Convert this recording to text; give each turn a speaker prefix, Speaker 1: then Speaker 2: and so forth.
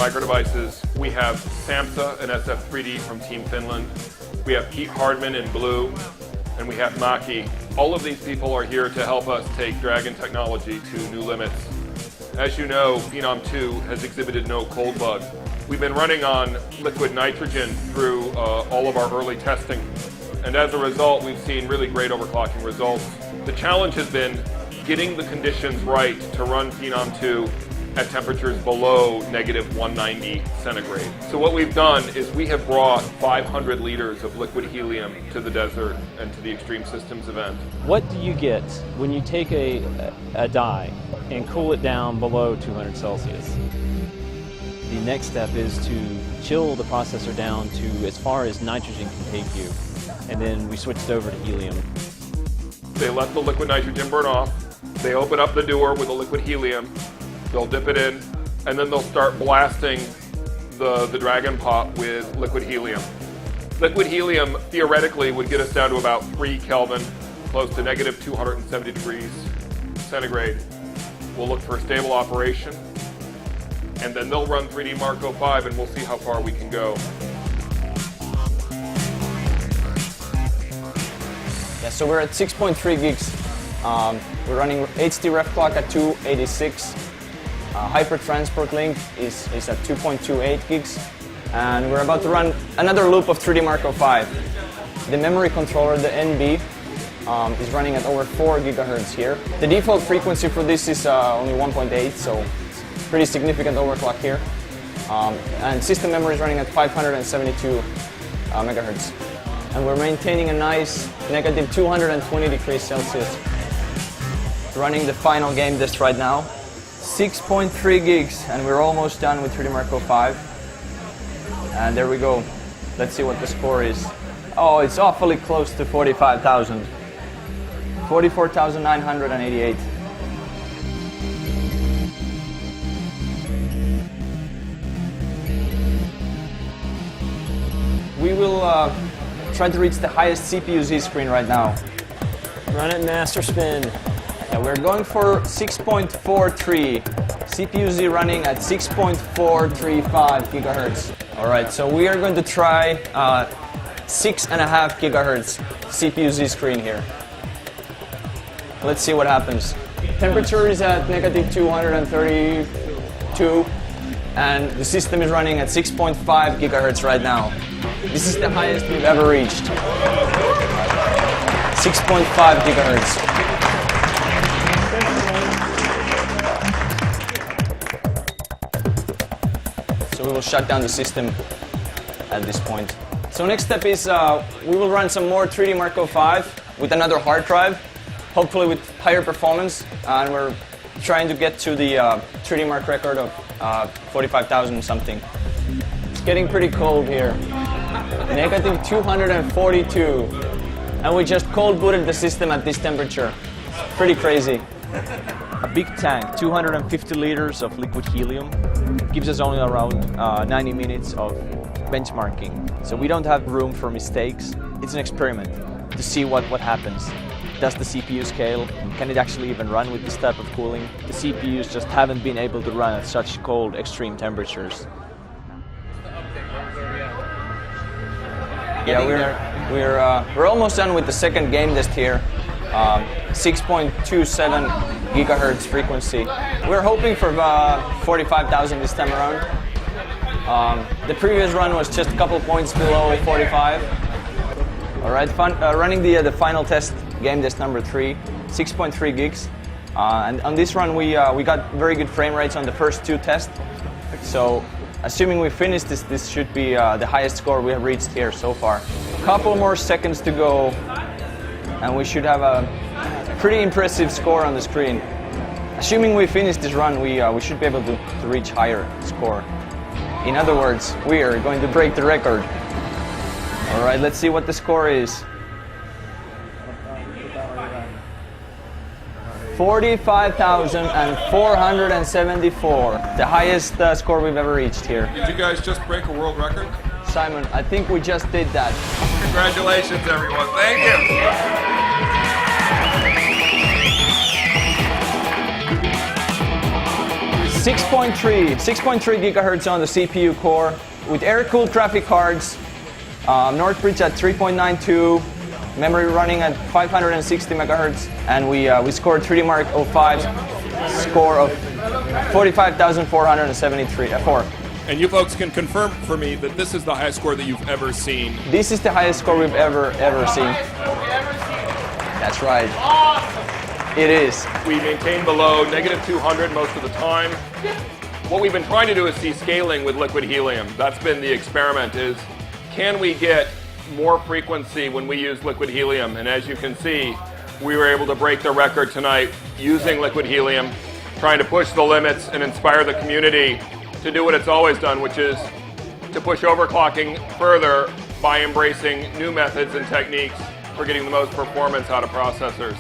Speaker 1: micro devices, we have Samsa and SF3D from Team Finland. We have Pete Hardman in blue, and we have Maki. All of these people are here to help us take Dragon technology to new limits. As you know, Phenom 2 has exhibited no cold bug. We've been running on liquid nitrogen through all of our early testing, and as a result, we've seen really great overclocking results. The challenge has been getting the conditions right to run Phenom 2 at temperatures below -190 centigrade. So what we've done is we have brought 500 liters of liquid helium to the desert and to the Extreme Systems event.
Speaker 2: What do you get when you take a die and cool it down below 200 Celsius? The next step is to chill the processor down to as far as nitrogen can take you, and then we switched over to helium.
Speaker 1: They let the liquid nitrogen burn off, they open up the door with the liquid helium, they'll dip it in, and then they'll start blasting the Dragon pot with liquid helium. Liquid helium theoretically would get us down to about 3 Kelvin, close to -270 degrees centigrade. We'll look for a stable operation, and then they'll run 3DMark 05 and we'll see how far we can go.
Speaker 3: Yeah, so we're at 6.3 gigs. We're running HD ref clock at 286. Hyper Transport Link is at 2.28 gigs. And we're about to run another loop of 3DMark 05. The memory controller, the NB, is running at over 4 gigahertz here. The default frequency for this is only 1.8, so it's pretty significant overclock here. And system memory is running at 572 megahertz. And we're maintaining a nice -220 degrees Celsius. Running the final game test right now. 6.3 gigs, and we're almost done with 3DMark 05. And there we go. Let's see what the score is. Oh, it's awfully close to 45,000. 44,988. We will try to reach the highest CPU Z screen right now.
Speaker 2: Run it master spin.
Speaker 3: Yeah, we're going for 6.43. CPU Z running at 6.435 gigahertz. All right, so we are going to try 6.5 gigahertz CPU Z screen here. Let's see what happens. Temperature is at -232, and the system is running at 6.5 gigahertz right now. This is the highest we've ever reached. 6.5 gigahertz. So we will shut down the system at this point. So next step is we will run some more 3DMark 05 with another hard drive, hopefully with higher performance, and we're trying to get to the 3DMark record of 45,000 something. It's getting pretty cold here. -242. And we just cold booted the system at this temperature. It's pretty crazy.
Speaker 2: A big tank, 250 liters of liquid helium, gives us only around 90 minutes of benchmarking. So we don't have room for mistakes. It's an experiment to see what happens. Does the CPU scale? Can it actually even run with this type of cooling? The CPUs just haven't been able to run at such cold, extreme temperatures.
Speaker 3: Yeah, we're almost done with the second game test here. 6.27 gigahertz frequency. We're hoping for 45,000 this time around. The previous run was just a couple points below 45. All right, running the final test, game test number 3, 6.3 gigs. And on this run, we got very good frame rates on the first 2 tests. So, assuming we finish this, this should be the highest score we have reached here so far. A couple more seconds to go, and we should have a pretty impressive score on the screen. Assuming we finish this run, we should be able to reach higher score. In other words, we are going to break the record. All right, let's see what the score is. 45,474, the highest score we've ever reached here.
Speaker 1: Did you guys just break a world record?
Speaker 3: Simon, I think we just did that.
Speaker 1: Congratulations, everyone. Thank you.
Speaker 3: 6.3 gigahertz on the CPU core with air-cooled graphic cards, Northbridge at 3.92, memory running at 560 megahertz, and we scored 3DMark 05's score of 45,473.
Speaker 1: And you folks can confirm for me that this is the highest score that you've ever seen.
Speaker 3: This is the highest score we've ever seen. That's right. It is.
Speaker 1: We maintain below negative 200 most of the time. What we've been trying to do is see scaling with liquid helium. That's been the experiment, is can we get more frequency when we use liquid helium? And as you can see, we were able to break the record tonight using liquid helium, trying to push the limits and inspire the community to do what it's always done, which is to push overclocking further by embracing new methods and techniques for getting the most performance out of processors.